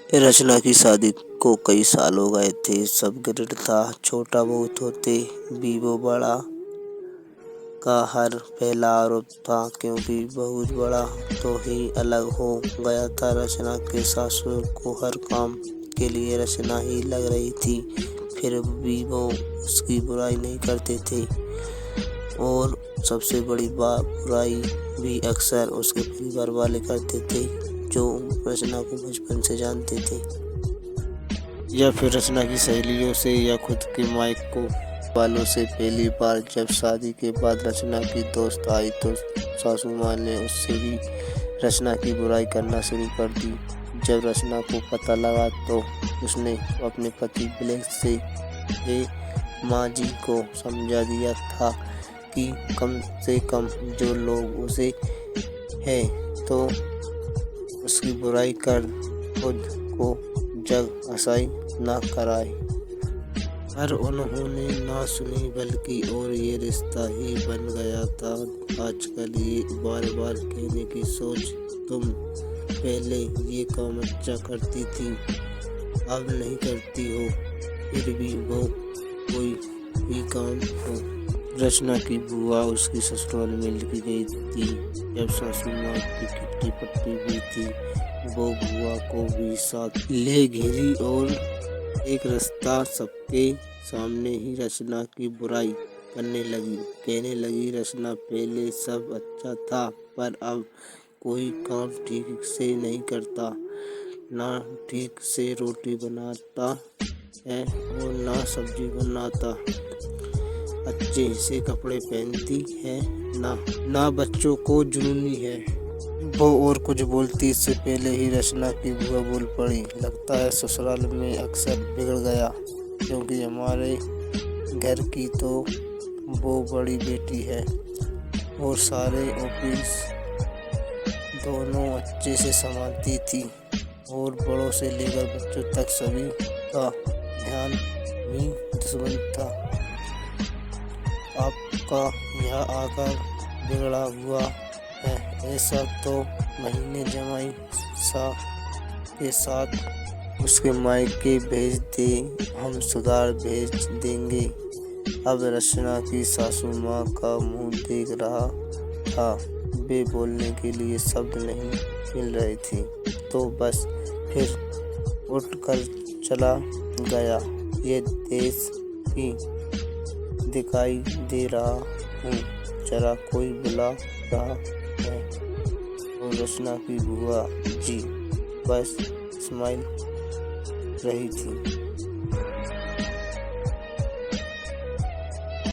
रचना की शादी को कई साल हो गए थे। सब ग्रिड था, छोटा बहुत होते वीवो बड़ा का हर पहला आरोप था, क्योंकि बहुत बड़ा तो ही अलग हो गया था। रचना के ससुर को हर काम के लिए रचना ही लग रही थी, फिर भी वो उसकी बुराई नहीं करते थे। और सबसे बड़ी बुराई भी अक्सर उसके परिवार वाले करते थे, जो रचना को बचपन से जानते थे, या फिर रचना की सहेलियों से या खुद के मायके वालों से। पहली बार जब शादी के बाद रचना की दोस्त आई तो सासू माँ ने उससे ही रचना की बुराई करना शुरू कर दी। जब रचना को पता लगा तो उसने अपने पति ब्लैक से माँ जी को समझा दिया था कि कम से कम जो लोग उसे है तो उसकी बुराई कर खुद को जग असाई ना कराए। पर उन्होंने ना सुनी, बल्कि और ये रिश्ता ही बन गया था। आजकल ये बार बार कहने की सोच, तुम पहले ये काम अच्छा करती थी, अब नहीं करती हो, फिर भी वो कोई भी काम हो। रचना की बुआ उसकी ससुराल में लेके गई थी। जब सासू माँ की किट्टी पट्टी हुई थी, वो बुआ को भी साथ ले घिरी और एक रास्ता सबके सामने ही रचना की बुराई करने लगी। कहने लगी, रचना पहले सब अच्छा था, पर अब कोई काम ठीक से नहीं करता, ना ठीक से रोटी बनाता है और ना सब्जी बनाता, अच्छे से कपड़े पहनती है, ना बच्चों को जुनूनी है। वो और कुछ बोलती इससे पहले ही रचना की बुआ बोल पड़ी, लगता है ससुराल में अक्सर बिगड़ गया, क्योंकि हमारे घर की तो वो बड़ी बेटी है और सारे ऑफिस दोनों अच्छे से संभालती थी और बड़ों से लेकर बच्चों तक सभी का ध्यान भी दुश्मन था। आपका यह आकर बिगड़ा हुआ है, ऐसा तो महीने जमाई सा के साथ उसके मायके भेज दे, हम सुधार भेज देंगे। अब रचना की सासू माँ का मुंह देख रहा था, वे बोलने के लिए शब्द नहीं मिल रहे थे, तो बस फिर उठकर चला गया। ये देश की दिखाई दे रहा हूँ, जरा कोई बुला रहा है। और रचना की बुआ जी बस स्माइल रही थी।